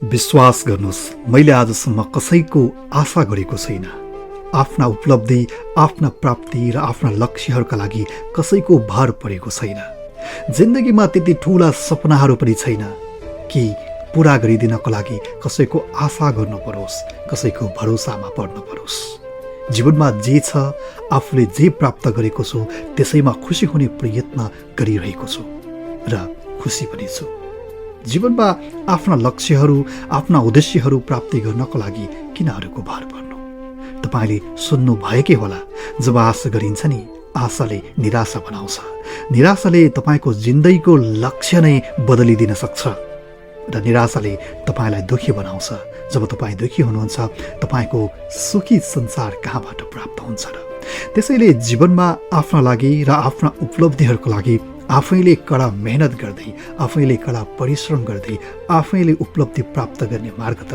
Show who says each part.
Speaker 1: विश्वास गर्नुहोस्, मैले आजसम्म कसैको आशा गरेको छैन। आफ्ना उपलब्धि, आफ्ना प्राप्ति र आफ्ना लक्ष्यहरूका लागि कसैको भर परेको छैन। जिन्दगीमा त्यति ठुला सपनाहरू पनि छैन कि पुरा गरिदिनको लागि कसैको आशा गर्नु परोस्, कसैको भरोसामा पर्नु परोस्। जीवनमा जे छ, आफूले जे प्राप्त गरेको छु त्यसैमा खुसी हुने प्रयत्न गरिरहेको छु र खुसी पनि छु। जीवनमा आफ्ना लक्ष्यहरू, आफ्ना उद्देश्यहरू प्राप्ति गर्नको लागि किन अरूको भर पर्नु? तपाईँले सुन्नु भएकै होला, जब आशा गरिन्छ नि, आशाले निराशा बनाउँछ। निराशाले तपाईँको जिन्दगीको लक्ष्य नै बदलिदिन सक्छ र निराशाले तपाईँलाई दुखी बनाउँछ। जब तपाईँ दुखी हुनुहुन्छ, तपाईँको सुखी संसार कहाँबाट प्राप्त हुन्छ र? त्यसैले जीवनमा आफ्ना लागि र आफ्ना उपलब्धिहरूको लागि आफैले कडा मेहनत गर्दै, आफैले कडा परिश्रम गर्दै, आफैले उपलब्धि प्राप्त गर्ने मार्ग